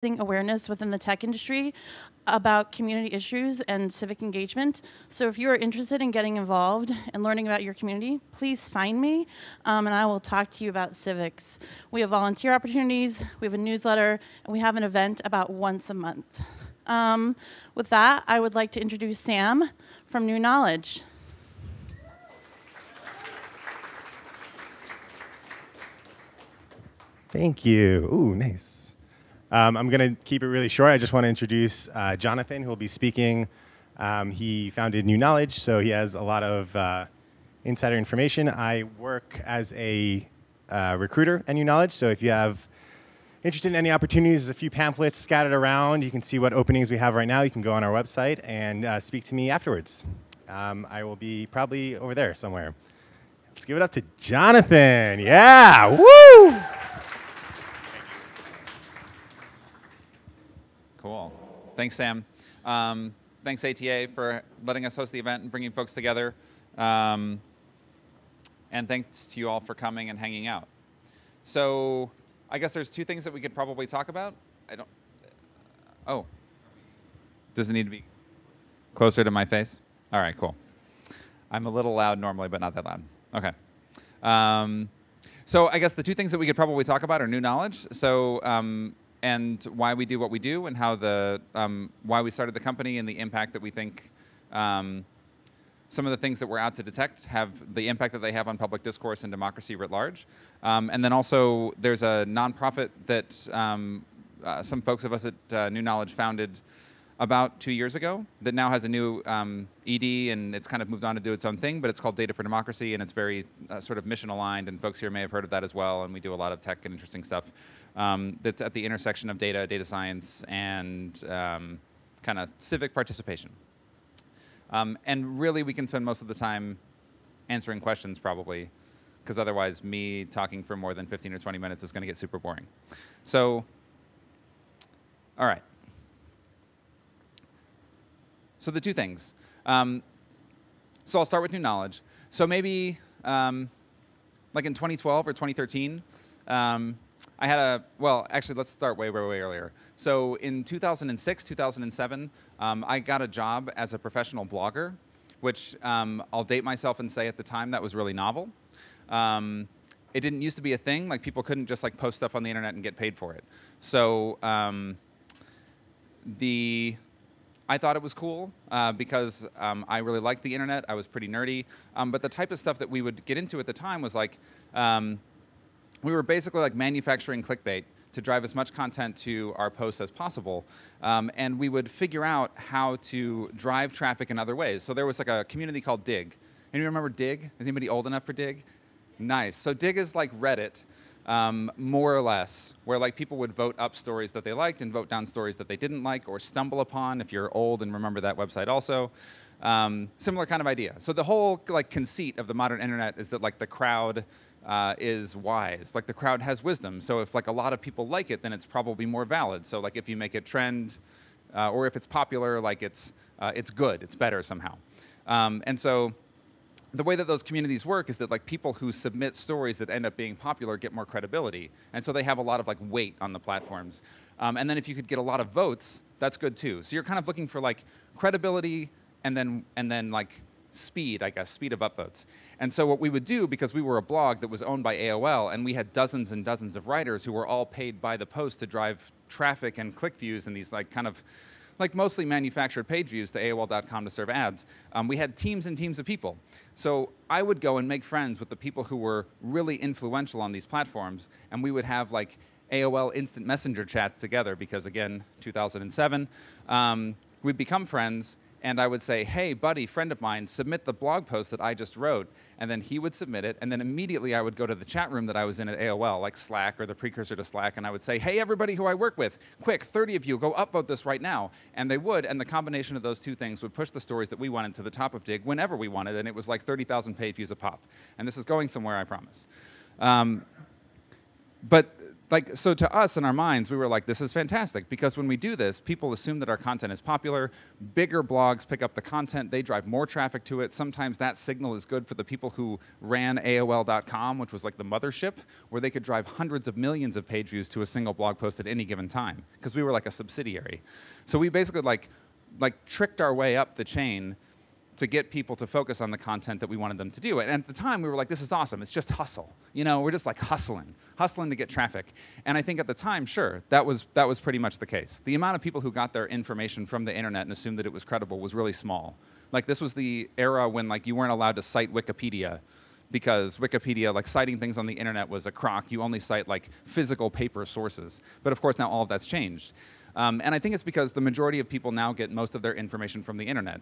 awareness within the tech industry about community issues and civic engagement. So if you are interested in getting involved and learning about your community, please find me, and I will talk to you about civics. We have volunteer opportunities, we have a newsletter, and we have an event about once a month. With that, I would like to introduce Sam from New Knowledge. Thank you. Ooh, nice. I'm going to keep it really short. I just want to introduce Jonathan, who will be speaking. He founded New Knowledge, so he has a lot of insider information. I work as a recruiter at New Knowledge, so if you have interested in any opportunities, there's a few pamphlets scattered around. You can see what openings we have right now. You can go on our website and speak to me afterwards. I will be probably over there somewhere. Let's give it up to Jonathan. Yeah, woo! Cool. Thanks, Sam. Thanks, ATA, for letting us host the event and bringing folks together. And thanks to you all for coming and hanging out. So I guess there's two things that we could probably talk about. Oh. Does it need to be closer to my face? All right, cool. I'm a little loud normally, but not that loud. OK. So I guess the two things that we could probably talk about are New Knowledge. So and why we do what we do, and how why we started the company, and the impact that we think some of the things that we're out to detect have the impact that they have on public discourse and democracy writ large. And then also, there's a nonprofit that some folks of us at New Knowledge founded about 2 years ago that now has a new ED, and it's kind of moved on to do its own thing, but it's called Data for Democracy, and it's very sort of mission aligned, and folks here may have heard of that as well, and we do a lot of tech and interesting stuff that's at the intersection of data, data science, and kind of civic participation. And really, we can spend most of the time answering questions, probably, because otherwise me talking for more than 15 or 20 minutes is going to get super boring. So, all right. So the two things. So I'll start with New Knowledge. So maybe like in 2012 or 2013, I had well, actually, let's start way, way, way earlier. So in 2006, 2007, I got a job as a professional blogger, which I'll date myself and say at the time that was really novel. It didn't used to be a thing. Like, people couldn't just like post stuff on the internet and get paid for it. So I thought it was cool because I really liked the internet. I was pretty nerdy. But the type of stuff that we would get into at the time was like, we were basically like manufacturing clickbait to drive as much content to our posts as possible. And we would figure out how to drive traffic in other ways. So there was like a community called Dig. Anyone remember Dig? Is anybody old enough for Dig? Nice. So Dig is like Reddit, more or less, where like people would vote up stories that they liked and vote down stories that they didn't like or stumble upon, if you're old and remember that website also. Similar kind of idea. So the whole like conceit of the modern internet is that like the crowd is wise. Like, the crowd has wisdom. So if like a lot of people like it, then it's probably more valid. So like if you make it trend, or if it's popular, like it's good, it's better somehow. And so the way that those communities work is that like people who submit stories that end up being popular get more credibility. And so they have a lot of like weight on the platforms. And then if you could get a lot of votes, that's good too. So you're kind of looking for like credibility and then like speed, I guess, speed of upvotes. And so what we would do, because we were a blog that was owned by AOL, and we had dozens and dozens of writers who were all paid by the post to drive traffic and click views and these like kind of like mostly manufactured page views to AOL.com to serve ads, we had teams and teams of people. So I would go and make friends with the people who were really influential on these platforms, and we would have like AOL Instant Messenger chats together because, again, 2007, we'd become friends. And I would say, hey, buddy, friend of mine, submit the blog post that I just wrote. And then he would submit it. And then immediately I would go to the chat room that I was in at AOL, like Slack or the precursor to Slack. And I would say, hey, everybody who I work with, quick, 30 of you, go upvote this right now. And they would. And the combination of those two things would push the stories that we wanted to the top of Dig whenever we wanted. And it was like 30,000 page views a pop. And this is going somewhere, I promise. but like, so to us in our minds, we were like, this is fantastic, because when we do this, people assume that our content is popular. Bigger blogs pick up the content. They drive more traffic to it. Sometimes that signal is good for the people who ran AOL.com, which was like the mothership, where they could drive hundreds of millions of page views to a single blog post at any given time, because we were like a subsidiary. So we basically like tricked our way up the chain to get people to focus on the content that we wanted them to do. And at the time, we were like, this is awesome. It's just hustle. You know, we're just like hustling to get traffic. And I think at the time, sure, that was pretty much the case. The amount of people who got their information from the internet and assumed that it was credible was really small. Like, this was the era when like you weren't allowed to cite Wikipedia, because Wikipedia, like citing things on the internet was a crock. You only cite like physical paper sources. But of course, now all of that's changed. And I think it's because the majority of people now get most of their information from the internet.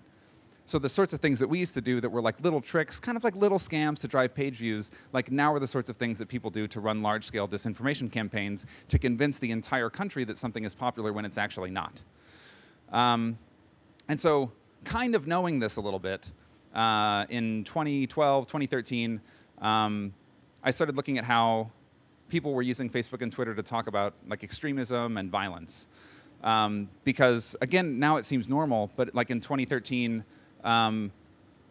So the sorts of things that we used to do that were like little tricks, kind of like little scams to drive page views, like now are the sorts of things that people do to run large-scale disinformation campaigns to convince the entire country that something is popular when it's actually not. And so kind of knowing this a little bit, in 2012, 2013, I started looking at how people were using Facebook and Twitter to talk about like extremism and violence. Because again, now it seems normal, but like in 2013,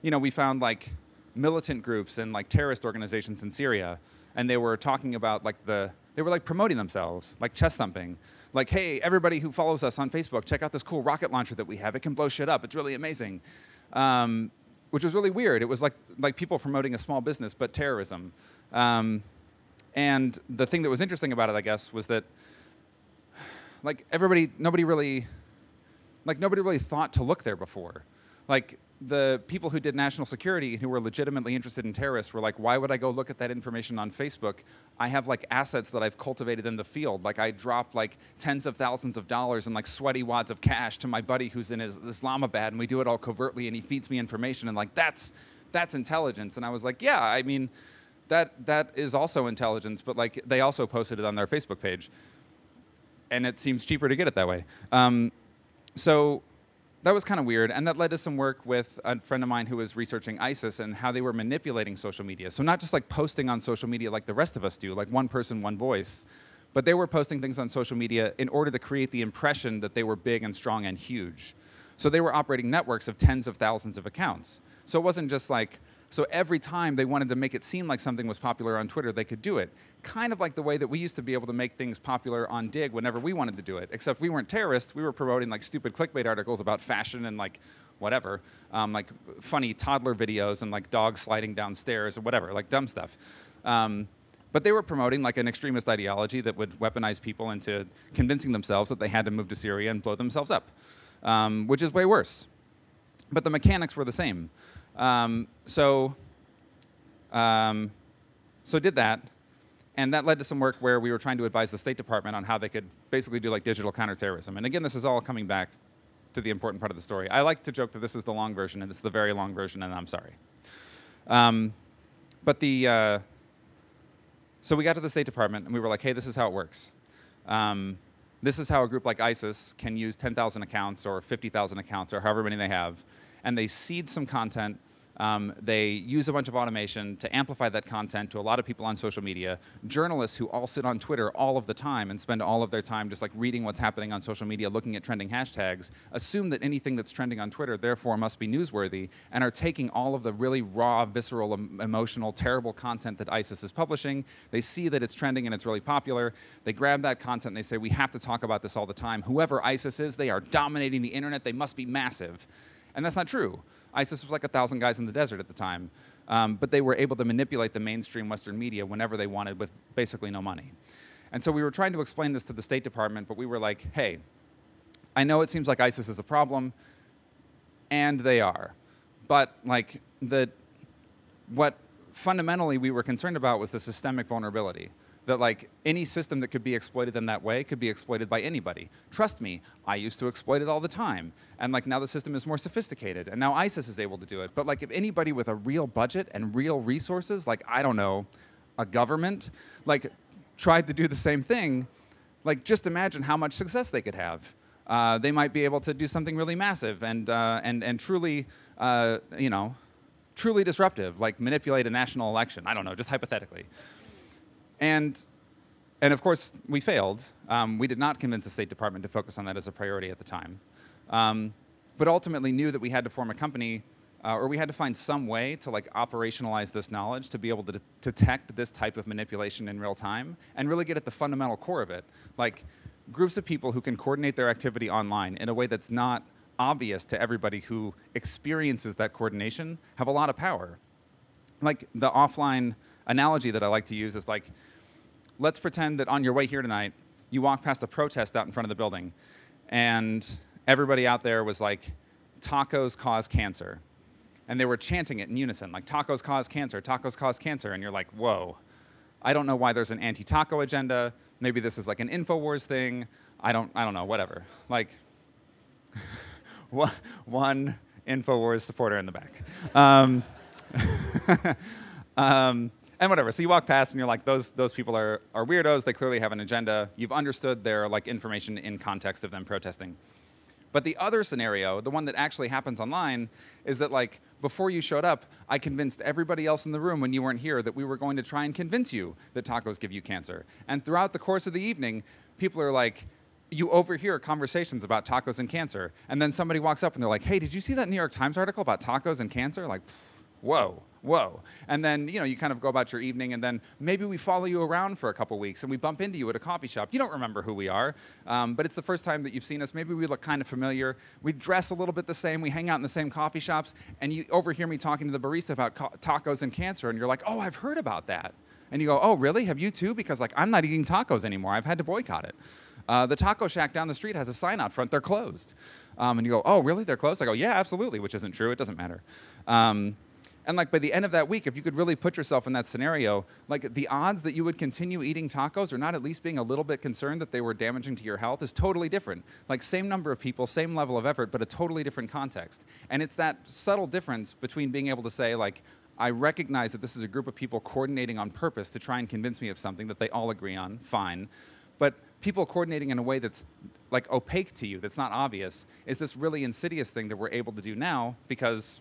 you know, we found like militant groups and like terrorist organizations in Syria, and they were talking about like they were like promoting themselves, like chest thumping. Like, hey, everybody who follows us on Facebook, check out this cool rocket launcher that we have. It can blow shit up. It's really amazing. Which was really weird. It was like people promoting a small business, but terrorism. And the thing that was interesting about it, I guess, was that like nobody really thought to look there before. Like, the people who did national security who were legitimately interested in terrorists were like, why would I go look at that information on Facebook? I have like assets that I've cultivated in the field. Like, I drop like tens of thousands of dollars and like sweaty wads of cash to my buddy who's in Islamabad, and we do it all covertly, and he feeds me information, and like that's intelligence. And I was like, yeah, I mean, that is also intelligence, but like they also posted it on their Facebook page, and it seems cheaper to get it that way. So that was kind of weird, and that led to some work with a friend of mine who was researching ISIS and how they were manipulating social media. So not just like posting on social media like the rest of us do, like one person, one voice, but they were posting things on social media in order to create the impression that they were big and strong and huge. So they were operating networks of tens of thousands of accounts. So it wasn't just like, so every time they wanted to make it seem like something was popular on Twitter, they could do it. Kind of like the way that we used to be able to make things popular on Dig whenever we wanted to do it. Except we weren't terrorists. We were promoting like stupid clickbait articles about fashion and like whatever. Like funny toddler videos and like dogs sliding down stairs or whatever, like dumb stuff. But they were promoting like an extremist ideology that would weaponize people into convincing themselves that they had to move to Syria and blow themselves up, which is way worse. But the mechanics were the same. So did that, and that led to some work where we were trying to advise the State Department on how they could basically do like digital counterterrorism. And again, this is all coming back to the important part of the story. I like to joke that this is the long version, and this is the very long version, and I'm sorry. So we got to the State Department, and we were like, hey, this is how it works. This is how a group like ISIS can use 10,000 accounts or 50,000 accounts or however many they have, and they seed some content. They use a bunch of automation to amplify that content to a lot of people on social media. Journalists who all sit on Twitter all of the time and spend all of their time just like reading what's happening on social media, looking at trending hashtags, assume that anything that's trending on Twitter therefore must be newsworthy, and are taking all of the really raw, visceral, emotional, terrible content that ISIS is publishing. They see that it's trending and it's really popular. They grab that content and they say, we have to talk about this all the time. Whoever ISIS is, they are dominating the internet. They must be massive. And that's not true. ISIS was like 1,000 guys in the desert at the time, but they were able to manipulate the mainstream Western media whenever they wanted with basically no money. And so we were trying to explain this to the State Department, but we were like, hey, I know it seems like ISIS is a problem, and they are. But like what fundamentally we were concerned about was the systemic vulnerability. That like any system that could be exploited in that way could be exploited by anybody. Trust me, I used to exploit it all the time. And like now the system is more sophisticated, and now ISIS is able to do it. But like if anybody with a real budget and real resources, like I don't know, a government, like tried to do the same thing, like just imagine how much success they could have. They might be able to do something really massive and truly, you know, truly disruptive, like manipulate a national election. I don't know, just hypothetically. And And of course, we failed. We did not convince the State Department to focus on that as a priority at the time. But ultimately knew that we had to form a company, or we had to find some way to like operationalize this knowledge to be able to detect this type of manipulation in real time and really get at the fundamental core of it. Like groups of people who can coordinate their activity online in a way that's not obvious to everybody who experiences that coordination have a lot of power. Like the offline analogy that I like to use is like, let's pretend that on your way here tonight, you walk past a protest out in front of the building, and everybody out there was like, tacos cause cancer. And they were chanting it in unison, like, tacos cause cancer, tacos cause cancer. And you're like, whoa, I don't know why there's an anti-taco agenda. Maybe this is like an InfoWars thing. I don't know, whatever. Like, one InfoWars supporter in the back. And whatever, so you walk past and you're like, those people are weirdos, they clearly have an agenda. You've understood their like information in context of them protesting. But the other scenario, the one that actually happens online, is that like, before you showed up, I convinced everybody else in the room when you weren't here that we were going to try and convince you that tacos give you cancer. And throughout the course of the evening, people are like, you overhear conversations about tacos and cancer. And then somebody walks up and they're like, hey, did you see that New York Times article about tacos and cancer? Like, whoa. And then, you kind of go about your evening, and then maybe we follow you around for a couple weeks, and we bump into you at a coffee shop. You don't remember who we are, but it's the first time that you've seen us. Maybe we look kind of familiar. We dress a little bit the same. We hang out in the same coffee shops, and you overhear me talking to the barista about tacos and cancer, and you're like, oh, I've heard about that. And you go, oh, really? Have you too? Because like, I'm not eating tacos anymore. I've had to boycott it. The taco shack down the street has a sign out front. They're closed. And you go, oh, really? They're closed? I go, yeah, absolutely, which isn't true. It doesn't matter. And like by the end of that week, if you could really put yourself in that scenario, like the odds that you would continue eating tacos or not at least being a little bit concerned that they were damaging to your health is totally different. Like same number of people, same level of effort, but a totally different context. And it's that subtle difference between being able to say like, I recognize that this is a group of people coordinating on purpose to try and convince me of something that they all agree on, fine. But people coordinating in a way that's like opaque to you, that's not obvious, is this really insidious thing that we're able to do now because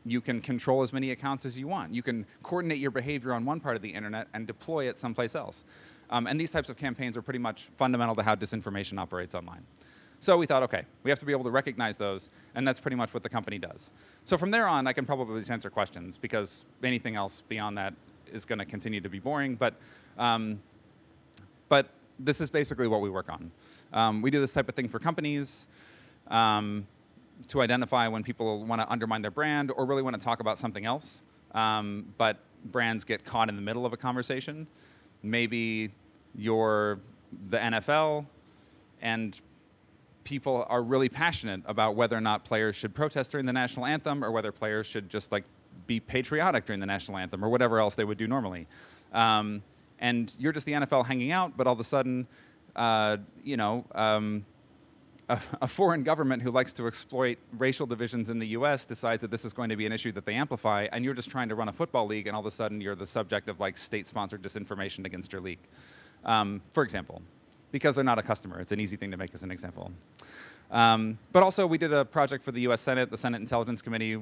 you can control as many accounts as you want. You can coordinate your behavior on one part of the internet and deploy it someplace else. And these types of campaigns are pretty much fundamental to how disinformation operates online. So we thought, okay, we have to be able to recognize those, and that's pretty much what the company does. So from there on, I can probably just answer questions, because anything else beyond that is going to continue to be boring. But this is basically what we work on. We do this type of thing for companies. To identify when people want to undermine their brand or really want to talk about something else, but brands get caught in the middle of a conversation. Maybe you're the NFL and people are really passionate about whether or not players should protest during the national anthem or whether players should just like be patriotic during the national anthem or whatever else they would do normally. And you're just the NFL hanging out, but all of a sudden, a foreign government who likes to exploit racial divisions in the US decides that this is going to be an issue that they amplify, and you're just trying to run a football league, and all of a sudden you're the subject of like state-sponsored disinformation against your league, for example, because they're not a customer. It's an easy thing to make as an example. But also we did a project for the US Senate, the Senate Intelligence Committee,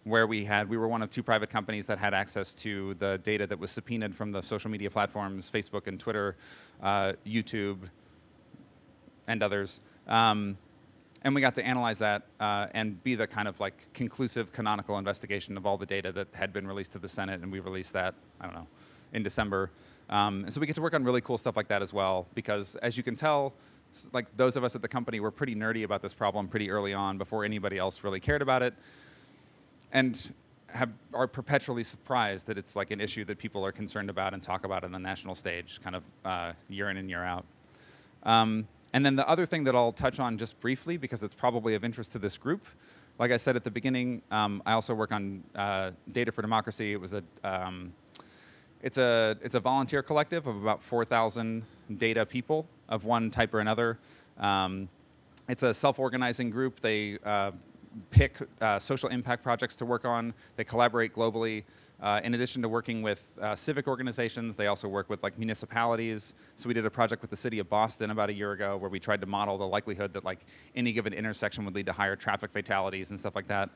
where we were one of two private companies that had access to the data that was subpoenaed from the social media platforms, Facebook and Twitter, YouTube, and others. And we got to analyze that and be the kind of like conclusive canonical investigation of all the data that had been released to the Senate, and we released that, I don't know, in December. And so we get to work on really cool stuff like that as well, because as you can tell, like those of us at the company were pretty nerdy about this problem pretty early on before anybody else really cared about it, and are perpetually surprised that it's like an issue that people are concerned about and talk about on the national stage kind of year in and year out. And then the other thing that I'll touch on just briefly, because it's probably of interest to this group, like I said at the beginning, I also work on Data for Democracy. It was it's a volunteer collective of about 4,000 data people of one type or another. It's a self-organizing group. They pick social impact projects to work on. They collaborate globally. In addition to working with civic organizations, they also work with like municipalities. So we did a project with the city of Boston about a year ago where we tried to model the likelihood that like any given intersection would lead to higher traffic fatalities and stuff like that.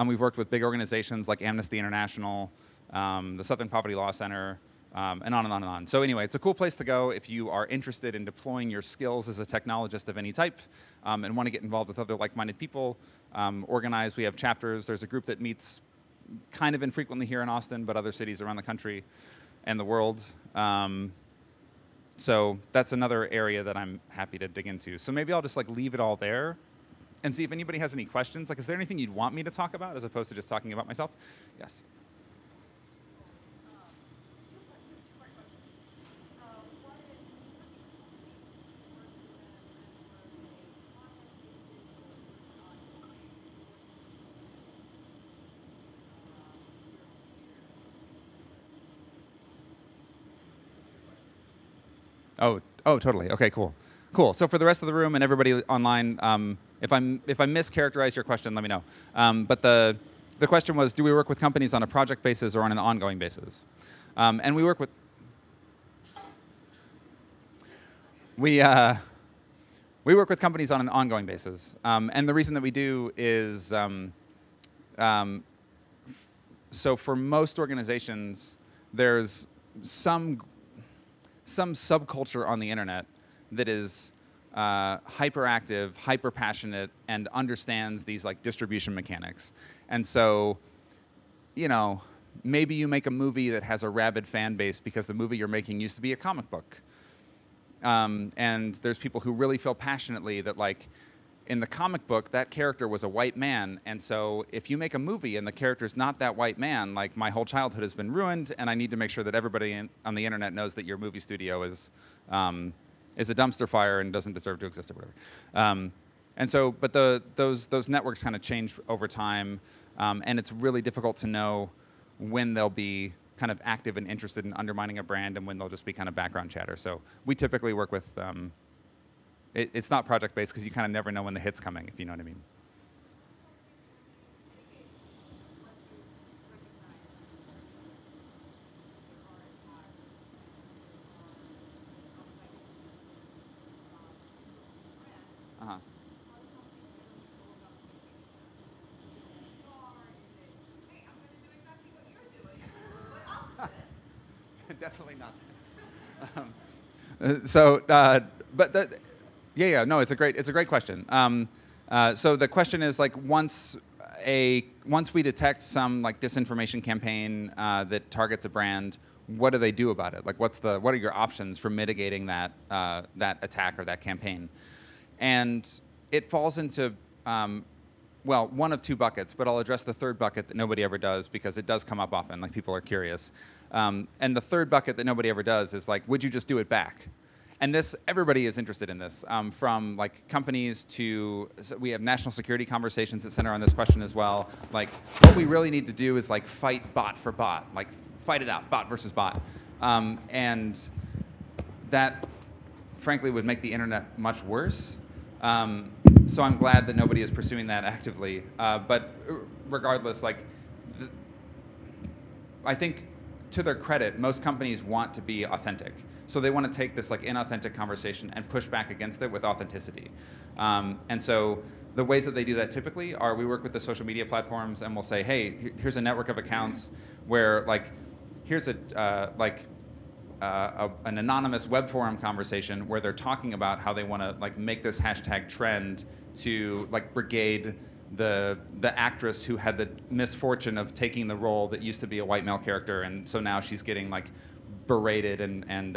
We've worked with big organizations like Amnesty International, the Southern Poverty Law Center, and on and on and on. So anyway, it's a cool place to go if you are interested in deploying your skills as a technologist of any type and want to get involved with other like-minded people. Organize, we have chapters. There's a group that meets kind of infrequently here in Austin, but other cities around the country and the world. So that's another area that I'm happy to dig into. So maybe I'll just like leave it all there and see if anybody has any questions. Like, is there anything you'd want me to talk about as opposed to just talking about myself? Yes. Oh, totally. Okay, cool. Cool. So for the rest of the room and everybody online, if I mischaracterize your question, let me know. But the question was, do we work with companies on a project basis or on an ongoing basis? And we work with we work with companies on an ongoing basis. And the reason that we do is so for most organizations, there's some subculture on the internet that is hyperactive, hyper passionate, and understands these like distribution mechanics. And so, you know, maybe you make a movie that has a rabid fan base because the movie you're making used to be a comic book. And there's people who really feel passionately that like in the comic book, that character was a white man, and so if you make a movie and the character's not that white man, like my whole childhood has been ruined, and I need to make sure that everybody on the internet knows that your movie studio is a dumpster fire and doesn't deserve to exist or whatever. And so, but those networks kind of change over time, and it's really difficult to know when they'll be kind of active and interested in undermining a brand and when they'll just be kind of background chatter. So we typically work with it's not project-based because you kind of never know when the hit's coming, if you know what I mean. Uh-huh. Definitely not that. Yeah, no, it's a great question. So the question is like once we detect some like disinformation campaign that targets a brand, what do they do about it? Like what are your options for mitigating that attack or that campaign? And it falls into well, one of two buckets, but I'll address the third bucket that nobody ever does because it does come up often, like people are curious. And the third bucket that nobody ever does is like, would you just do it back? And this, everybody is interested in this, from like companies to, so we have national security conversations that center on this question as well. Like, what we really need to do is like fight bot for bot, like fight it out, bot versus bot. And that, frankly, would make the internet much worse. So I'm glad that nobody is pursuing that actively. But regardless, like, I think to their credit, most companies want to be authentic. So they want to take this like inauthentic conversation and push back against it with authenticity. And so the ways that they do that typically are we work with the social media platforms and we'll say, hey, here's a network of accounts where like, here's an anonymous web forum conversation where they're talking about how they want to like make this hashtag trend to like brigade the actress who had the misfortune of taking the role that used to be a white male character, and so now she's getting like berated and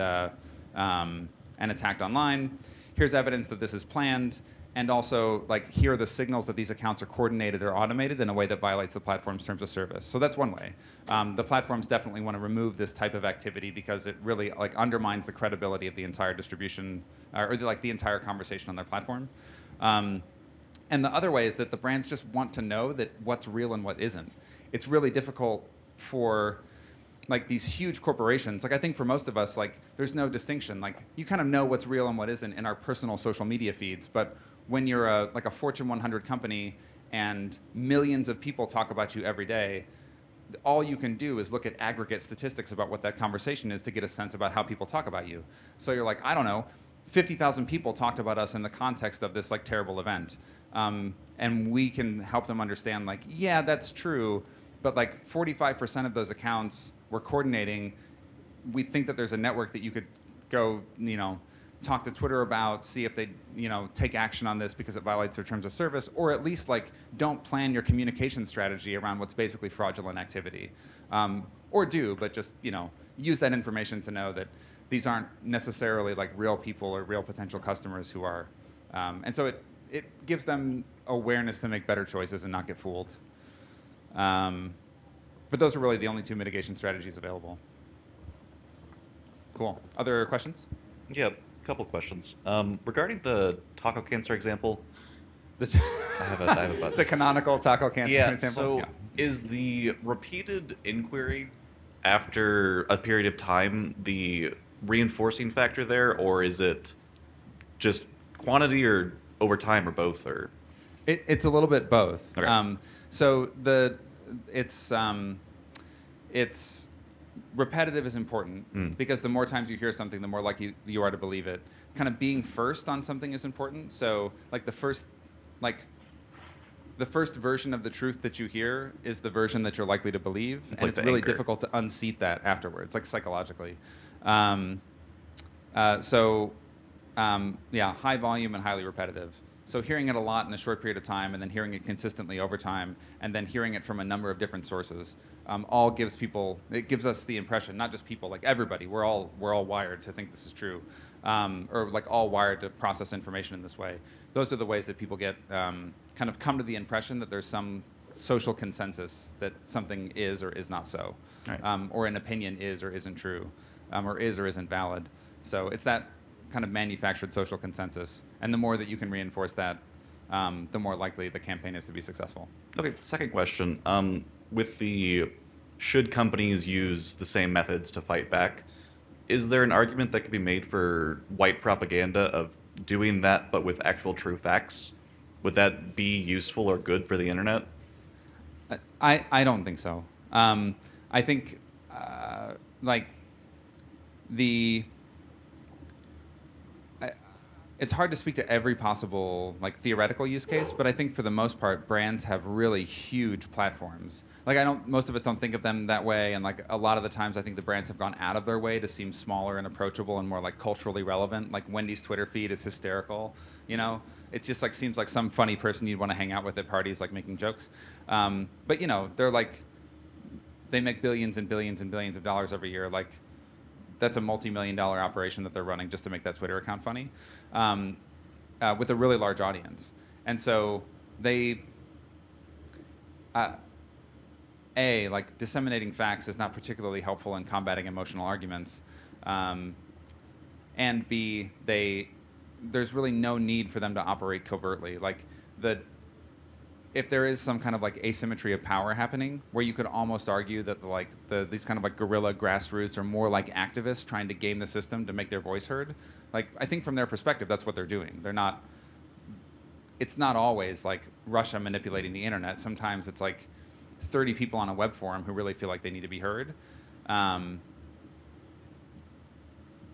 attacked online. Here's evidence that this is planned, and also like here are the signals that these accounts are coordinated or automated in a way that violates the platform's terms of service. So that's one way. The platforms definitely want to remove this type of activity because it really like undermines the credibility of the entire distribution or like the entire conversation on their platform. And the other way is that the brands just want to know that what's real and what isn't. It's really difficult for like these huge corporations. Like I think for most of us, like there's no distinction. Like you kind of know what's real and what isn't in our personal social media feeds. But when you're like a Fortune 100 company and millions of people talk about you every day, all you can do is look at aggregate statistics about what that conversation is to get a sense about how people talk about you. So you're like, I don't know, 50,000 people talked about us in the context of this like terrible event. And we can help them understand like, yeah, that's true, but like 45% of those accounts were coordinating we think that there's a network that you could go, talk to Twitter about, see if they, take action on this because it violates their terms of service, or at least like don't plan your communication strategy around what's basically fraudulent activity, or do, but just use that information to know that these aren't necessarily like real people or real potential customers who are, and so it gives them awareness to make better choices and not get fooled. But those are really the only two mitigation strategies available. Cool. Other questions? Yeah, a couple questions. Regarding the taco cancer example, This I have a button. the canonical taco cancer Yeah, example? so is the repeated inquiry after a period of time the reinforcing factor there, or is it just quantity or over time or both? Or It's a little bit both. Okay. So it's repetitive is important because the more times you hear something, the more likely you are to believe it. Kind of being first on something is important. So like the first version of the truth that you hear is the version that you're likely to believe, and like it's the really anchor. difficult to unseat that afterwards, like psychologically. High volume and highly repetitive. So hearing it a lot in a short period of time, and then hearing it consistently over time, and then hearing it from a number of different sources, all gives us the impression, not just people, like everybody, we're all wired to think this is true, or like all wired to process information in this way. Those are the ways that people get kind of come to the impression that there's some social consensus that something is or is not so, Right. or an opinion is or isn't true, or is or isn't valid. So it's that kind of manufactured social consensus, and the more that you can reinforce that, the more likely the campaign is to be successful. Okay, second question. With the should companies use the same methods to fight back, is there an argument that could be made for white propaganda of doing that but with actual true facts? Would that be useful or good for the internet? I don't think so. I think it's hard to speak to every possible like theoretical use case, but I think for the most part, brands have really huge platforms. Like most of us don't think of them that way, and like a lot of the times, I think the brands have gone out of their way to seem smaller and approachable and more like culturally relevant. Like Wendy's Twitter feed is hysterical, It just like seems like some funny person you'd want to hang out with at parties, like making jokes. But they're like, they make billions and billions and billions of dollars every year. Like, that's a multi-million-dollar operation that they're running just to make that Twitter account funny, with a really large audience. And so they, like disseminating facts is not particularly helpful in combating emotional arguments, and B, there's really no need for them to operate covertly. Like if there is some kind of like asymmetry of power happening, where you could almost argue that these kind of like guerrilla grassroots are more like activists trying to game the system to make their voice heard. Like, I think from their perspective, that's what they're doing. It's not always like Russia manipulating the internet. Sometimes it's like 30 people on a web forum who really feel like they need to be heard.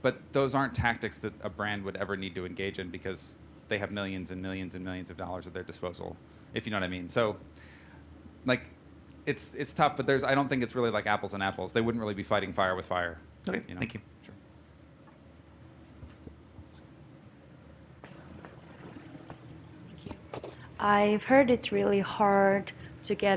But those aren't tactics that a brand would ever need to engage in because they have millions and millions and millions of dollars at their disposal, if you know what I mean. So, like, it's tough, but I don't think it's really like apples and apples. They wouldn't really be fighting fire with fire. Okay, thank you. Sure. I've heard it's really hard to get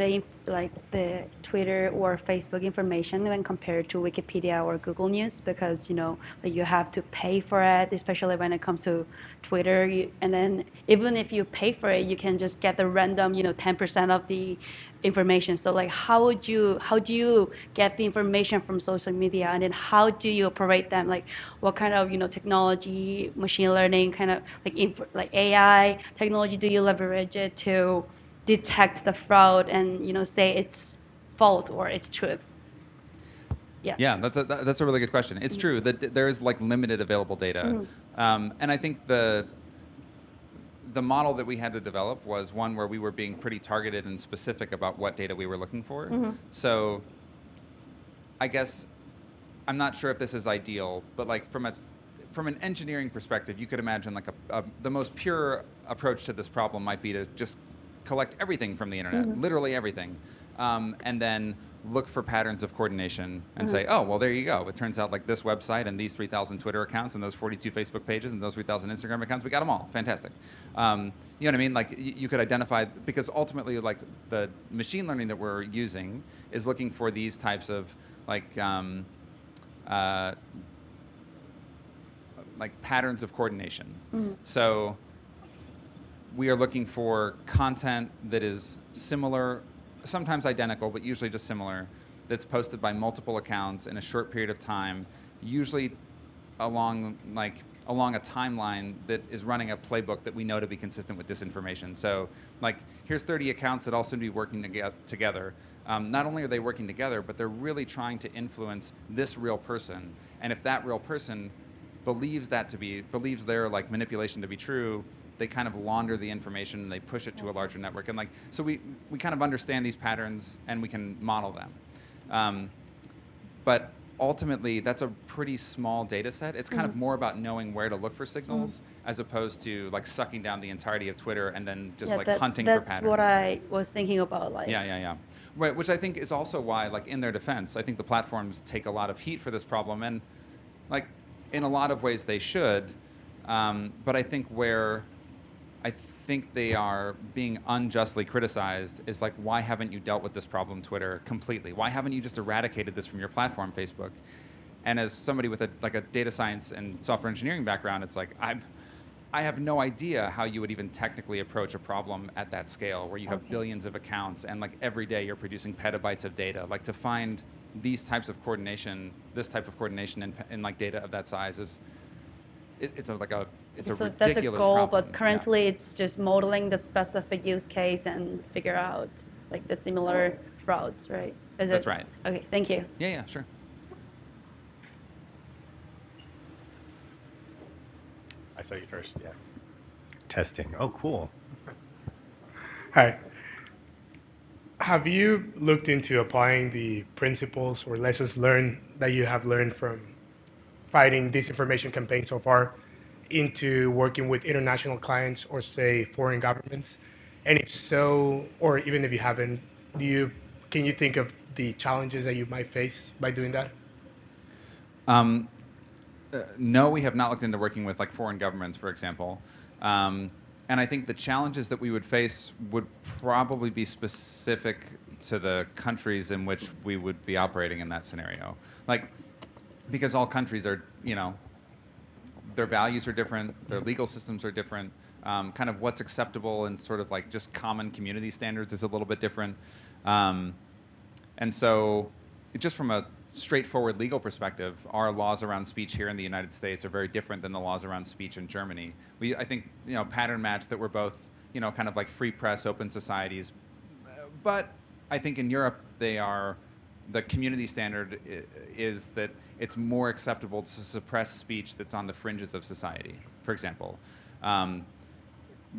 the Twitter or Facebook information when compared to Wikipedia or Google News because you have to pay for it, especially when it comes to Twitter. And then even if you pay for it, you can just get the random 10% of the information. So like how do you get the information from social media, and then how do you operate them? Like what kind of technology, machine learning, kind of like AI technology do you leverage it to detect the fraud and say it's false or it's truth? Yeah, that's a really good question. It's true that there is like limited available data, and I think the model that we had to develop was one where we were being pretty targeted and specific about what data we were looking for. So I guess I'm not sure if this is ideal, but like from an engineering perspective, you could imagine like the most pure approach to this problem might be to just collect everything from the internet, literally everything, and then look for patterns of coordination and say, oh, well, there you go. It turns out like this website and these 3,000 Twitter accounts and those 42 Facebook pages and those 3,000 Instagram accounts, we got them all. Fantastic. You know what I mean? Like you could identify, because ultimately like the machine learning that we're using is looking for these types of like patterns of coordination. So we are looking for content that is similar, sometimes identical, but usually just similar, that's posted by multiple accounts in a short period of time, usually along a timeline that is running a playbook that we know to be consistent with disinformation. So like, here's 30 accounts that all seem to be working together. Not only are they working together, but they're really trying to influence this real person. And if that real person believes their like manipulation to be true, they kind of launder the information and they push it to a larger network. And like, so we kind of understand these patterns and we can model them. But ultimately, that's a pretty small data set. It's kind of more about knowing where to look for signals as opposed to like sucking down the entirety of Twitter and then just like hunting for patterns. That's what I was thinking about. Like. Yeah. Right, which I think is also why, like in their defense, I think the platforms take a lot of heat for this problem, and like in a lot of ways they should. But I think where I think they are being unjustly criticized is like, why haven't you dealt with this problem, Twitter, completely? Why haven't you just eradicated this from your platform, Facebook? And as somebody with a data science and software engineering background, it's like, I have no idea how you would even technically approach a problem at that scale, where you have billions of accounts and like every day you're producing petabytes of data. Like to find these types of coordination, this type of coordination in like data of that size is, it's a ridiculous that's a goal, problem. but currently it's just modeling the specific use case and figure out like the similar frauds, right? That's right. Okay, thank you. Yeah, sure. I saw you first, yeah. Testing. Oh, cool. Hi. Have you looked into applying the principles or lessons learned that you have learned from fighting disinformation campaigns so far into working with international clients or, say, foreign governments? And if so, or even if you haven't, can you think of the challenges that you might face by doing that? No, we have not looked into working with like foreign governments, for example. And I think the challenges that we would face would probably be specific to the countries in which we would be operating in that scenario. Like, because all countries are, their values are different, their legal systems are different, kind of what's acceptable and sort of like just common community standards is a little bit different. And so just from a straightforward legal perspective, our laws around speech here in the United States are very different than the laws around speech in Germany. I think, pattern match that we're both, kind of like free press, open societies. But I think in Europe, the community standard is that it's more acceptable to suppress speech that's on the fringes of society, for example,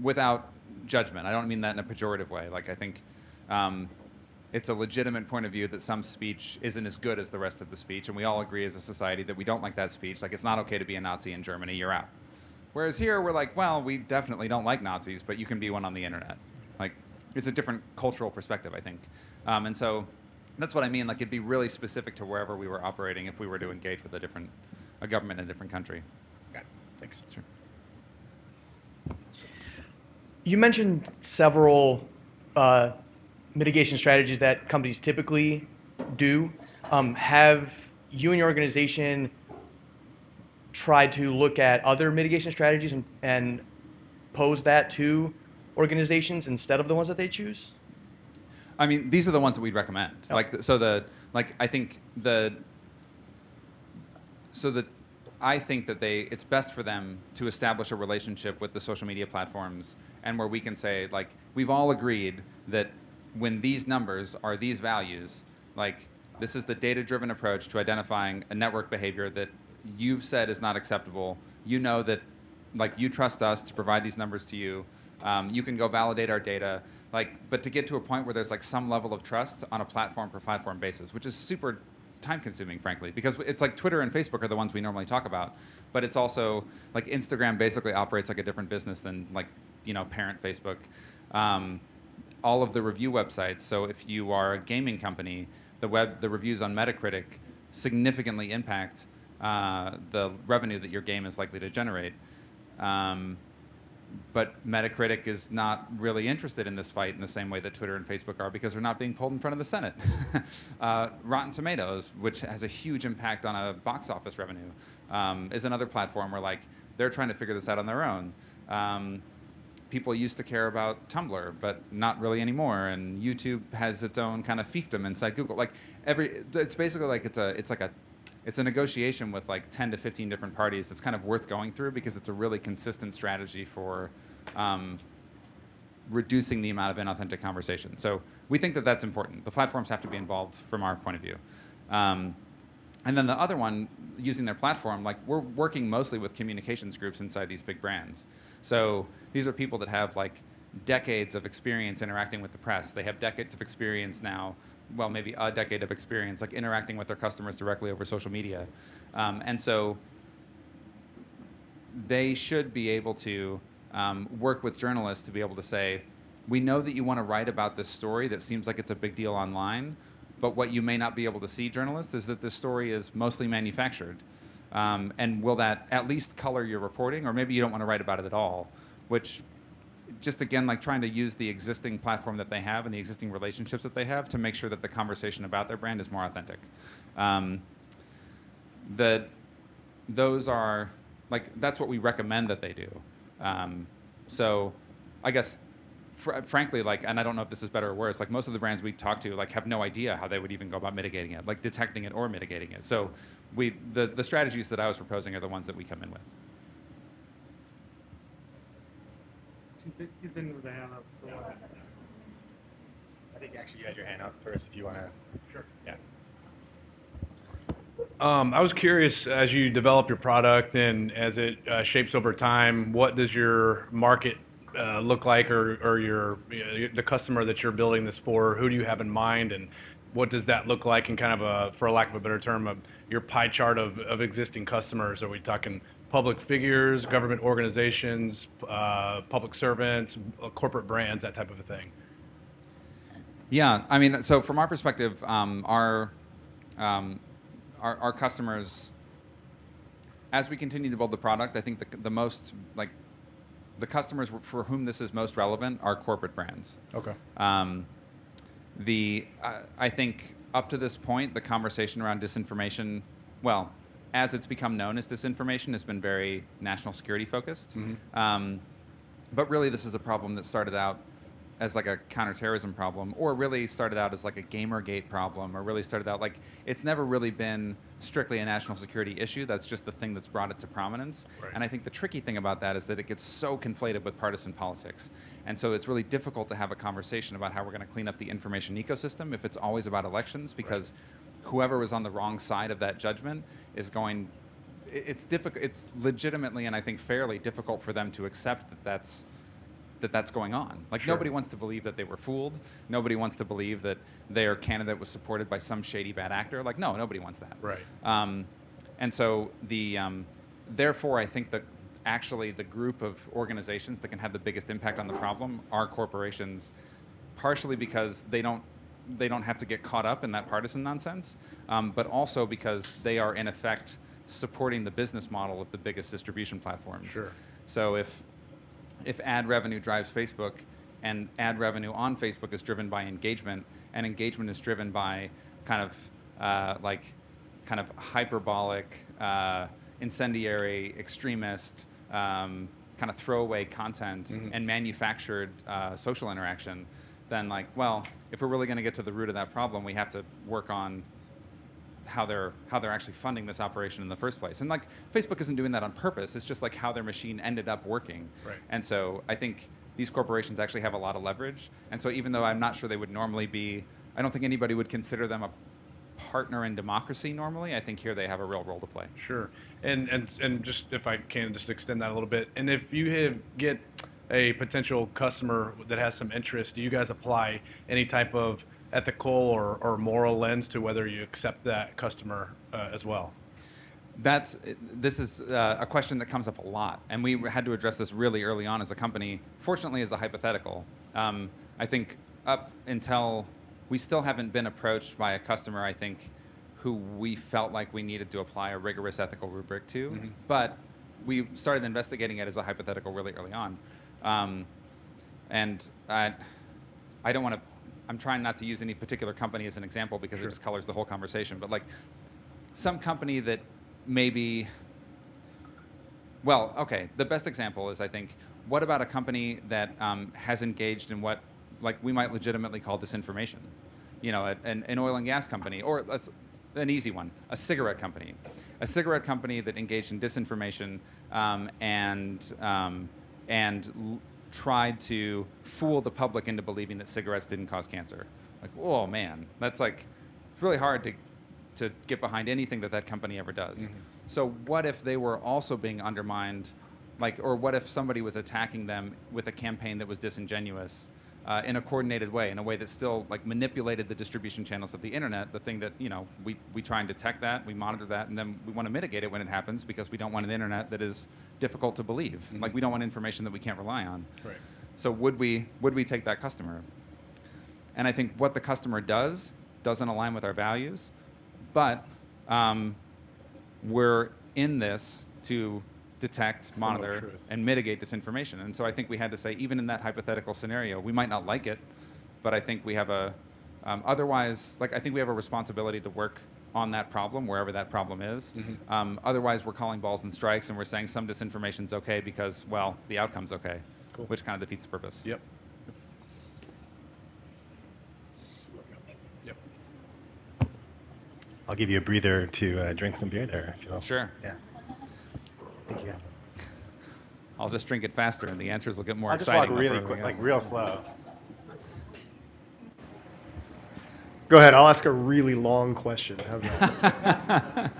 without judgment. I don't mean that in a pejorative way. Like, I think it's a legitimate point of view that some speech isn't as good as the rest of the speech, and we all agree as a society that we don't like that speech. Like, it's not okay to be a Nazi in Germany, you're out. Whereas here, we're like, well, we definitely don't like Nazis, but you can be one on the internet. Like, it's a different cultural perspective, I think. And so that's what I mean. Like, it'd be really specific to wherever we were operating if we were to engage with a government in a different country. Got it. Thanks. Sure. You mentioned several mitigation strategies that companies typically do. Have you and your organization tried to look at other mitigation strategies and pose that to organizations instead of the ones that they choose? I mean, these are the ones that we'd recommend. Oh. I think that it's best for them to establish a relationship with the social media platforms, and where we can say, like, we've all agreed that when these numbers are these values, like, this is the data-driven approach to identifying a network behavior that you've said is not acceptable. You know that, like, you trust us to provide these numbers to you. You can go validate our data. But to get to a point where there's like some level of trust on a platform per platform basis, which is super time consuming, frankly, because it's like Twitter and Facebook are the ones we normally talk about, but it's also like Instagram basically operates like a different business than like, parent Facebook. All of the review websites. So if you are a gaming company, the reviews on Metacritic significantly impact the revenue that your game is likely to generate. But Metacritic is not really interested in this fight in the same way that Twitter and Facebook are, because they're not being pulled in front of the Senate. Rotten Tomatoes, which has a huge impact on a box office revenue, is another platform where like they're trying to figure this out on their own. People used to care about Tumblr, but not really anymore. And YouTube has its own kind of fiefdom inside Google. Like it's basically like it's a negotiation with like 10 to 15 different parties that's kind of worth going through, because it's a really consistent strategy for reducing the amount of inauthentic conversation. So we think that that's important. The platforms have to be involved from our point of view. And then the other one, using their platform, like we're working mostly with communications groups inside these big brands. So these are people that have like decades of experience interacting with the press. They have decades of experience now, well, maybe a decade of experience, like interacting with their customers directly over social media. And so they should be able to work with journalists to be able to say, we know that you want to write about this story that seems like it's a big deal online, but what you may not be able to see, journalists, is that this story is mostly manufactured. And will that at least color your reporting? Or maybe you don't want to write about it at all, which just again, like trying to use the existing platform that they have and the existing relationships that they have to make sure that the conversation about their brand is more authentic. Those are, like, that's what we recommend that they do. So I guess, frankly, like, and I don't know if this is better or worse, like most of the brands we talk to, like, have no idea how they would even go about mitigating it, like detecting it or mitigating it. So the strategies that I was proposing are the ones that we come in with. He's been with a hand up for a while. I think actually you had your hand up first if you want to. Sure. Yeah. I was curious, as you develop your product and as it shapes over time, what does your market look like, or the customer that you're building this for? Who do you have in mind, and what does that look like in kind of for lack of a better term, your pie chart of existing customers? Are we talking public figures, government organizations, public servants, corporate brands, that type of a thing? Yeah, I mean, so from our perspective, our customers, as we continue to build the product, I think the most, like, the customers for whom this is most relevant are corporate brands. Okay. I think up to this point, the conversation around disinformation, well, as it's become known as disinformation, has been very national security focused. Mm-hmm. But really, this is a problem that started out as like a counterterrorism problem, or really started out as like a Gamergate problem, or really started out like, it's never really been strictly a national security issue. That's just the thing that's brought it to prominence. Right. And I think the tricky thing about that is that it gets so conflated with partisan politics. And so it's really difficult to have a conversation about how we're going to clean up the information ecosystem if it's always about elections, because whoever was on the wrong side of that judgment is going, it's difficult, it's legitimately and I think fairly difficult for them to accept that that's going on. Like, nobody wants to believe that they were fooled. Nobody wants to believe that their candidate was supported by some shady bad actor. Like, no, nobody wants that. Right. And so therefore, I think that actually the group of organizations that can have the biggest impact on the problem are corporations, partially because they don't have to get caught up in that partisan nonsense, but also because they are in effect supporting the business model of the biggest distribution platforms. Sure. So if ad revenue drives Facebook, and ad revenue on Facebook is driven by engagement, and engagement is driven by kind of hyperbolic, incendiary, extremist, kind of throwaway content, mm-hmm. and manufactured social interaction, then like, well, if we're really going to get to the root of that problem, we have to work on how they're actually funding this operation in the first place. And like, Facebook isn't doing that on purpose. It's just like how their machine ended up working. Right. And so I think these corporations actually have a lot of leverage. And so even though I'm not sure they would normally be, I don't think anybody would consider them a partner in democracy normally. I think here they have a real role to play. Sure. And just, if I can just extend that a little bit, and if you get a potential customer that has some interest, do you guys apply any type of ethical or moral lens to whether you accept that customer as well? This is a question that comes up a lot, and we had to address this really early on as a company. Fortunately, as a hypothetical, I think up until we still haven't been approached by a customer, I think, who we felt like we needed to apply a rigorous ethical rubric to. But we started investigating it as a hypothetical really early on. And I don't want to, I'm trying not to use any particular company as an example because it just colors the whole conversation. But like some company that maybe, well, okay, the best example is, I think, what about a company that has engaged in what like we might legitimately call disinformation? You know, an oil and gas company, or let's, an easy one, a cigarette company. A cigarette company that engaged in disinformation and tried to fool the public into believing that cigarettes didn't cause cancer. Like, oh man, that's like, it's really hard to get behind anything that company ever does. So what if they were also being undermined, like, or what if somebody was attacking them with a campaign that was disingenuous in a coordinated way, in a way that still like manipulated the distribution channels of the internet, the thing that, you know, we try and detect that, we monitor that, and then we want to mitigate it when it happens because we don't want an internet that is difficult to believe. Like we don't want information that we can't rely on. Right. So would we take that customer? And I think what the customer does doesn't align with our values, but we're in this to detect, monitor, truth. and mitigate disinformation. And so I think we had to say, even in that hypothetical scenario, we might not like it, but I think we have a, otherwise, like I think we have a responsibility to work on that problem, wherever that problem is. Otherwise, we're calling balls and strikes, and we're saying some disinformation's okay because, well, the outcome's okay, which kind of defeats the purpose. Yep. Yep. I'll give you a breather to drink some beer there, if you'll. Sure. Yeah. Thank you. I'll just drink it faster, and the answers will get more I'll just exciting. walk the really further we quick, go. like real slow. Go ahead. I'll ask a really long question. How's that?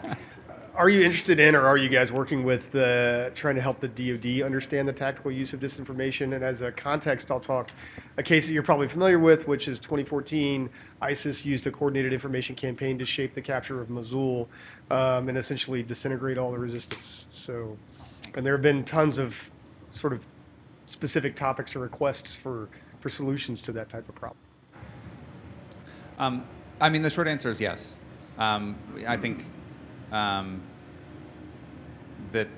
Are you interested in, or are you guys working with trying to help the DoD understand the tactical use of disinformation? And as a context, I'll talk a case that you're probably familiar with, which is 2014. ISIS used a coordinated information campaign to shape the capture of Mosul and essentially disintegrate all the resistance. So, and there have been tons of sort of specific topics or requests for solutions to that type of problem. I mean, the short answer is yes. I think that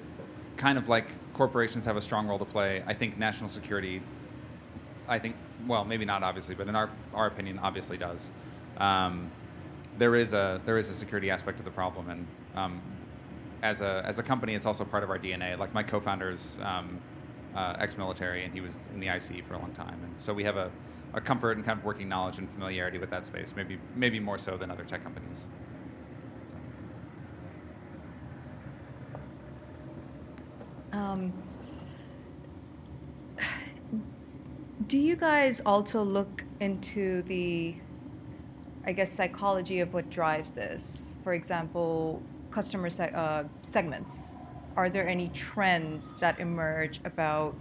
kind of like corporations have a strong role to play. I think national security, well, maybe not obviously, but in our opinion, obviously does. There is a security aspect of the problem, and as a company, it's also part of our DNA. Like my co-founder's ex-military, and he was in the IC for a long time, and so we have a comfort and kind of working knowledge and familiarity with that space, maybe more so than other tech companies. Do you guys also look into the, I guess, psychology of what drives this? For example, customer segments. Are there any trends that emerge about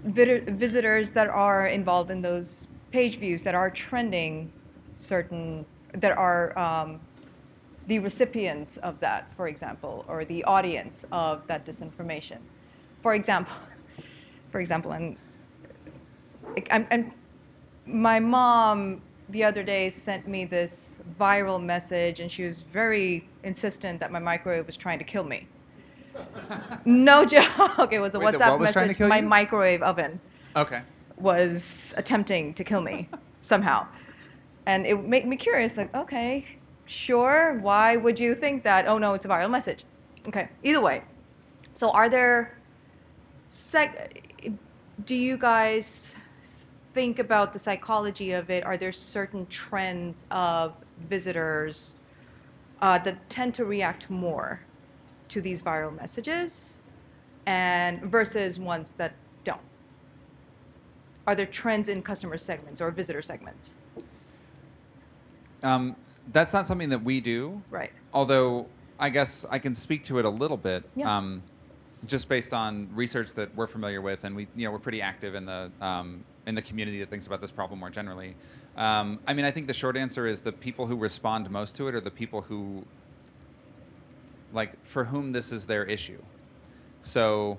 visitors that are involved in those page views that are trending that are the recipients of that, for example, or the audience of that disinformation? For example, and my mom the other day sent me this viral message, and she was very insistent that my microwave was trying to kill me. No joke. It was a Wait, WhatsApp what was trying to message. kill My you? microwave oven Okay. was attempting to kill me somehow. And it made me curious, like, okay, sure, why would you think that? Oh no, it's a viral message. Okay, either way. So are there, do you guys think about the psychology of it? Are there certain trends of visitors that tend to react more to these viral messages and versus ones that don't? Are there trends in customer segments or visitor segments? That's not something that we do. Right. Although I guess I can speak to it a little bit, Yeah. just based on research that we're familiar with, and we're pretty active in the community that thinks about this problem more generally. I mean, I think the short answer is the people who respond most to it are the people who, like, for whom this is their issue. So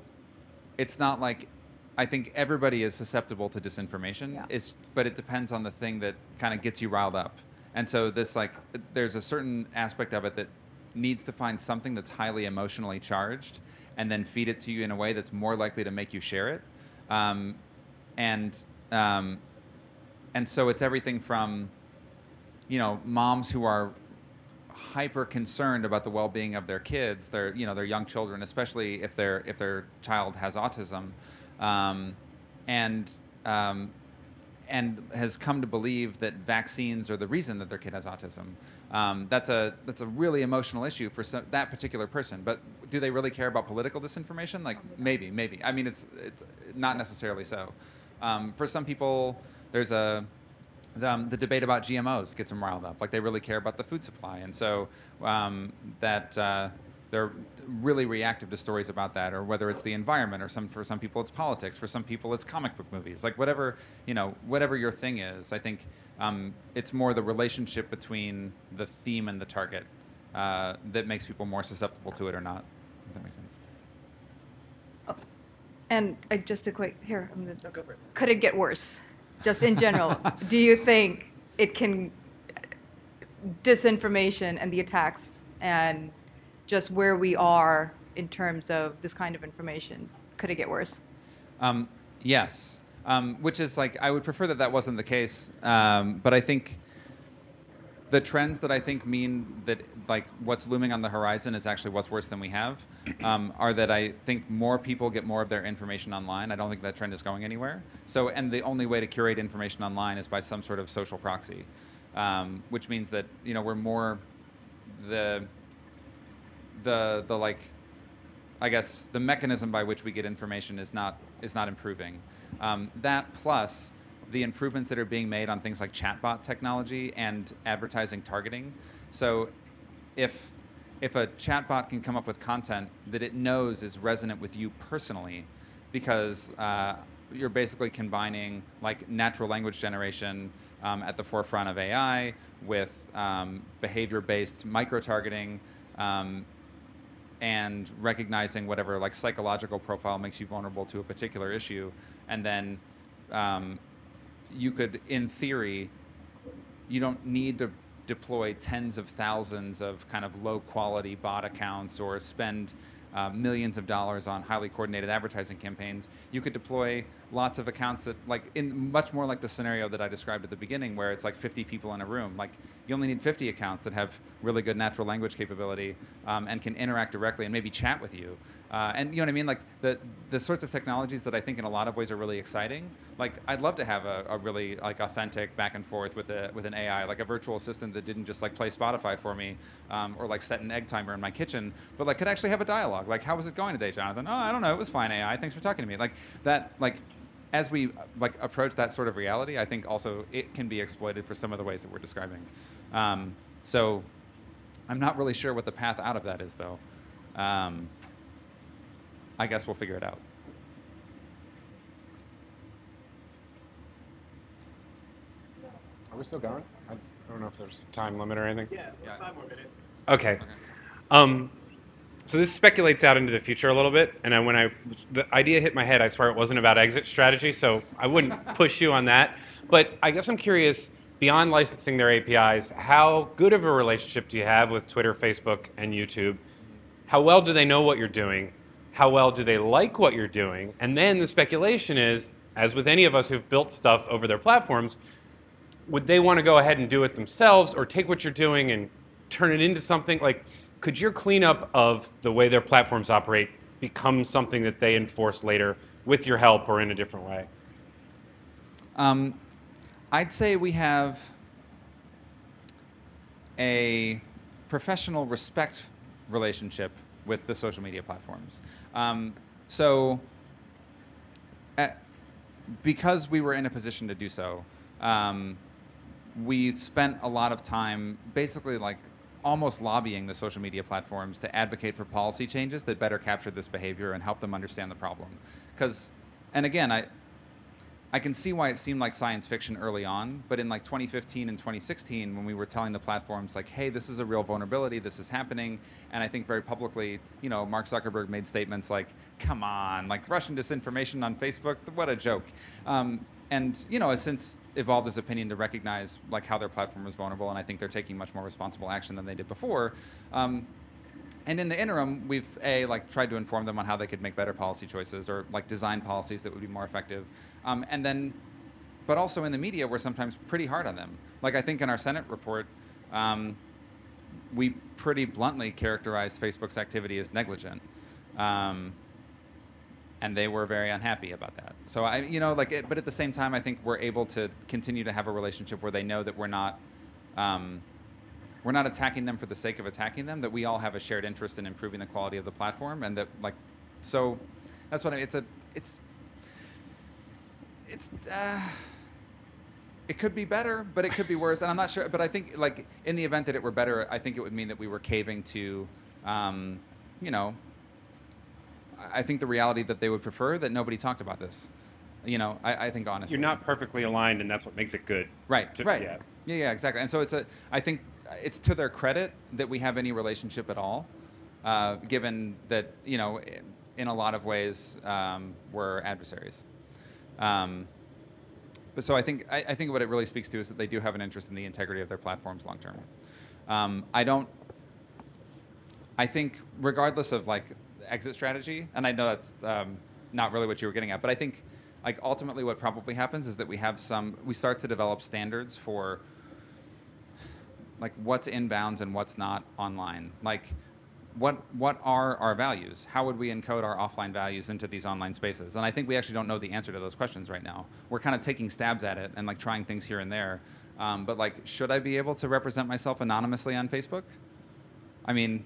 it's not like I think everybody is susceptible to disinformation. Yeah. But it depends on the thing that kind of gets you riled up. And so there's a certain aspect of it that needs to find something that's highly emotionally charged, and then feed it to you in a way that's more likely to make you share it. And so it's everything from, moms who are hyper concerned about the well-being of their kids, their young children, especially if their child has autism, and has come to believe that vaccines are the reason that their kid has autism. That's a really emotional issue for that particular person. But do they really care about political disinformation? Like maybe. I mean, it's not necessarily so. For some people, there's the debate about GMOs gets them riled up. Like they really care about the food supply, and so they're really reactive to stories about that, or whether it's the environment, or for some people it's politics, for some people it's comic book movies. Like whatever your thing is, I think it's more the relationship between the theme and the target that makes people more susceptible to it or not. If that makes sense. And just a quick here. Could it get worse? Just in general, do you think it can, disinformation and the attacks and just where we are in terms of this kind of information, could it get worse? Yes, which is like, I would prefer that wasn't the case, but I think the trends that I think mean that like what's looming on the horizon is actually what's worse than we have, are that I think more people get more of their information online. I don't think that trend is going anywhere. So, and the only way to curate information online is by some sort of social proxy, which means that we're more the like, I guess the mechanism by which we get information is not improving. That plus the improvements that are being made on things like chatbot technology and advertising targeting. So if a chatbot can come up with content that it knows is resonant with you personally, because you're basically combining like natural language generation at the forefront of AI with behavior-based micro-targeting, and recognizing whatever like psychological profile makes you vulnerable to a particular issue, and then you could, in theory, you don't need to deploy tens of thousands of kind of low-quality bot accounts or spend millions of dollars on highly coordinated advertising campaigns. You could deploy lots of accounts that, like, in much more like the scenario that I described at the beginning, where it's like 50 people in a room. Like, you only need 50 accounts that have really good natural language capability and can interact directly and maybe chat with you. And you know what I mean? Like, the sorts of technologies that I think in a lot of ways are really exciting. Like, I'd love to have a really like authentic back and forth with an AI, like a virtual assistant that didn't just like play Spotify for me, or like set an egg timer in my kitchen, but like could actually have a dialogue. Like, how was it going today, Jonathan? Oh, I don't know, it was fine, AI. Thanks for talking to me. Like that, like as we like approach that sort of reality, I think also it can be exploited for some of the ways that we're describing. So I'm not really sure what the path out of that is, though. I guess we'll figure it out. Are we still going? I don't know if there's a time limit or anything. Yeah, 5 more minutes. Okay. So this speculates out into the future a little bit, and when the idea hit my head, I swear it wasn't about exit strategy, so I wouldn't push you on that. But I guess I'm curious, beyond licensing their APIs, how good of a relationship do you have with Twitter, Facebook, and YouTube? How well do they know what you're doing? How well do they like what you're doing? And then the speculation is, as with any of us who've built stuff over their platforms, would they want to go ahead and do it themselves, or take what you're doing and turn it into something? Like, could your cleanup of the way their platforms operate become something that they enforce later with your help or in a different way? I'd say we have a professional respect relationship with the social media platforms. Because we were in a position to do so, we spent a lot of time basically like almost lobbying the social media platforms to advocate for policy changes that better capture this behavior and help them understand the problem. And again, I can see why it seemed like science fiction early on, but in like 2015 and 2016, when we were telling the platforms like, hey, this is a real vulnerability, this is happening, and I think very publicly, you know, Mark Zuckerberg made statements like, come on, like Russian disinformation on Facebook, what a joke. And, you know, has since evolved his opinion to recognize like how their platform was vulnerable, and I think they're taking much more responsible action than they did before. And in the interim, we've like tried to inform them on how they could make better policy choices or like design policies that would be more effective. And then, but also in the media, we're sometimes pretty hard on them. Like I think in our Senate report, we pretty bluntly characterized Facebook's activity as negligent. And they were very unhappy about that. So you know, like, but at the same time, I think we're able to continue to have a relationship where they know that we're not attacking them for the sake of attacking them, that we all have a shared interest in improving the quality of the platform, and that like, so that's what I mean. It could be better, but it could be worse, and I'm not sure. But I think like in the event that it were better, I think it would mean that we were caving to, you know, I think the reality that they would prefer that nobody talked about this. You know, I think honestly. You're not perfectly aligned, and that's what makes it good. Right, right. Yeah. Yeah, exactly. And so I think it's to their credit that we have any relationship at all, given that, you know, in a lot of ways, we're adversaries. But so I think what it really speaks to is that they do have an interest in the integrity of their platforms long term. I think regardless of like exit strategy, and I know that's not really what you were getting at, but I think like ultimately what probably happens is that we start to develop standards for like what's in bounds and what's not online. Like what are our values? How would we encode our offline values into these online spaces? And I think we actually don't know the answer to those questions right now. We're kind of taking stabs at it and like trying things here and there. But like, should I be able to represent myself anonymously on Facebook? I mean,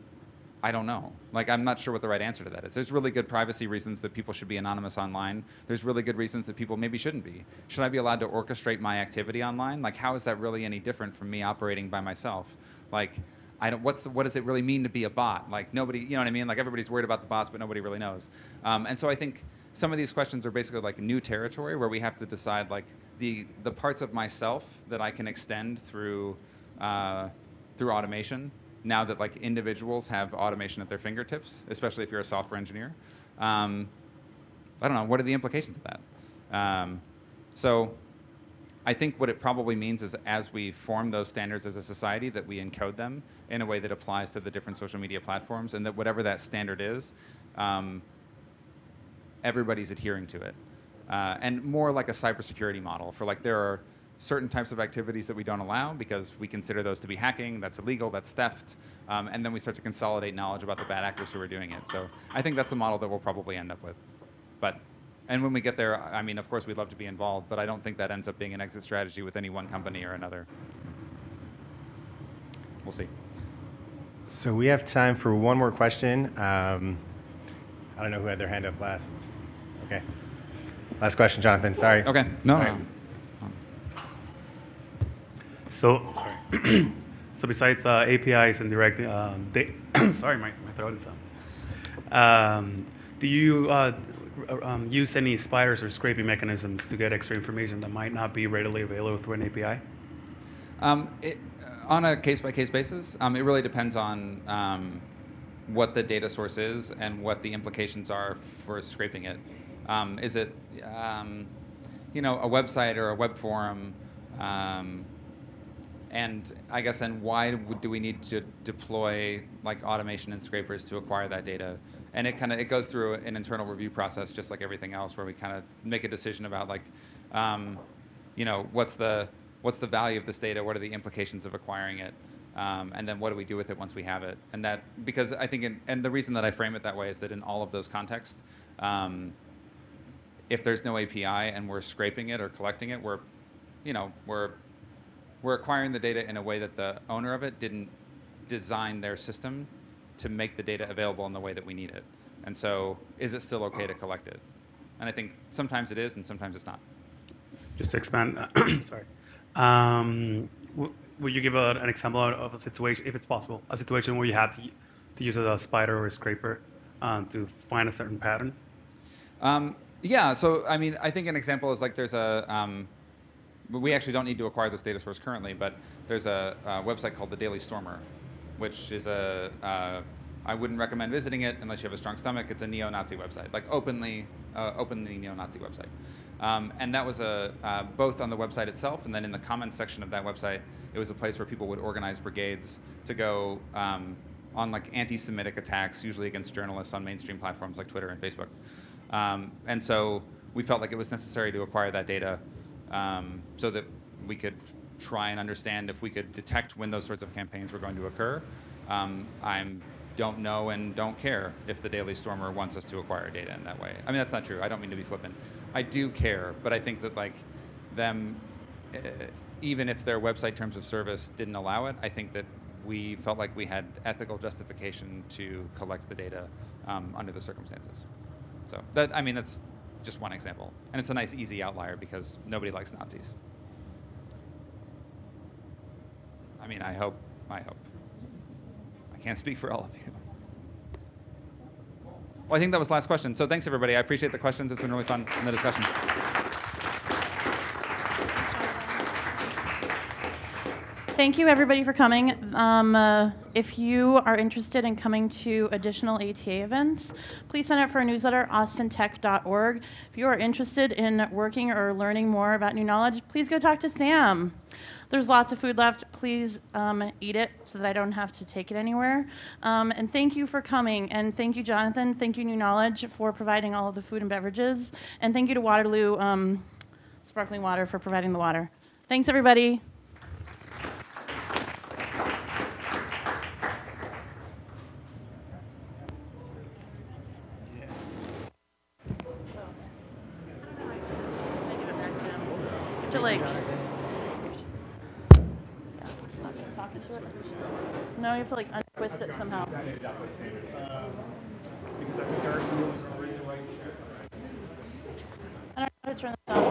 I don't know. Like, I'm not sure what the right answer to that is. There's really good privacy reasons that people should be anonymous online. There's really good reasons that people maybe shouldn't be. Should I be allowed to orchestrate my activity online? Like, how is that really any different from me operating by myself? Like, what does it really mean to be a bot? Like, nobody, you know what I mean? Like, everybody's worried about the bots, but nobody really knows. And so I think some of these questions are basically like new territory where we have to decide like the parts of myself that I can extend through automation. Now that like individuals have automation at their fingertips, especially if you're a software engineer. I don't know, what are the implications of that? So I think what it probably means is as we form those standards as a society, that we encode them in a way that applies to the different social media platforms, and that whatever that standard is, everybody's adhering to it. And more like a cybersecurity model for like there are certain types of activities that we don't allow because we consider those to be hacking, that's illegal, that's theft, and then we start to consolidate knowledge about the bad actors who are doing it. So I think that's the model that we'll probably end up with. And when we get there, I mean, of course we'd love to be involved, but I don't think that ends up being an exit strategy with any one company or another. We'll see. So we have time for one more question. I don't know who had their hand up last. Okay. Last question, Jonathan, sorry. Okay, no. All right. So, so besides APIs and direct, sorry, my throat is do you use any spiders or scraping mechanisms to get extra information that might not be readily available through an API? On a case-by-case basis, it really depends on what the data source is and what the implications are for scraping it. Is it, you know, a website or a web forum? And I guess, and why do we need to deploy like automation and scrapers to acquire that data? And it goes through an internal review process, just like everything else, where we kind of make a decision about like, you know, what's the value of this data? What are the implications of acquiring it? And then what do we do with it once we have it? And that, because I think, and the reason that I frame it that way is that in all of those contexts, if there's no API and we're scraping it or collecting it, we're acquiring the data in a way that the owner of it didn't design their system to make the data available in the way that we need it. And so is it still okay to collect it? And I think sometimes it is and sometimes it's not. Just to expand, sorry. Would you give an example of a situation, if it's possible, a situation where you had to use a spider or a scraper to find a certain pattern? Yeah, so I mean, I think an example is like there's a, we actually don't need to acquire this data source currently, but there's a website called the Daily Stormer, which is I wouldn't recommend visiting it unless you have a strong stomach. It's a neo-Nazi website, like openly neo-Nazi website. And that was both on the website itself and then in the comments section of that website, it was a place where people would organize brigades to go on like anti-Semitic attacks, usually against journalists on mainstream platforms like Twitter and Facebook. And so we felt like it was necessary to acquire that data so that we could try and understand if we could detect when those sorts of campaigns were going to occur. I don't know and don't care if the Daily Stormer wants us to acquire data in that way. I mean, that's not true. I don't mean to be flippant. I do care, but I think that like them, even if their website terms of service didn't allow it, I think that we felt like we had ethical justification to collect the data under the circumstances. So that, I mean, that's just one example. And it's a nice, easy outlier because nobody likes Nazis. I mean, I hope. I can't speak for all of you. Well, I think that was the last question. So thanks, everybody. I appreciate the questions. It's been really fun in the discussion. Thank you, everybody, for coming. If you are interested in coming to additional ATA events, please sign up for our newsletter, austintech.org. If you are interested in working or learning more about new knowledge, please go talk to Sam. There's lots of food left. Please eat it so that I don't have to take it anywhere. And thank you for coming. And thank you, Jonathan. Thank you, New Knowledge, for providing all of the food and beverages. And thank you to Waterloo Sparkling Water for providing the water. Thanks, everybody. To like, no, you have to like untwist it somehow. I don't know how to turn this off.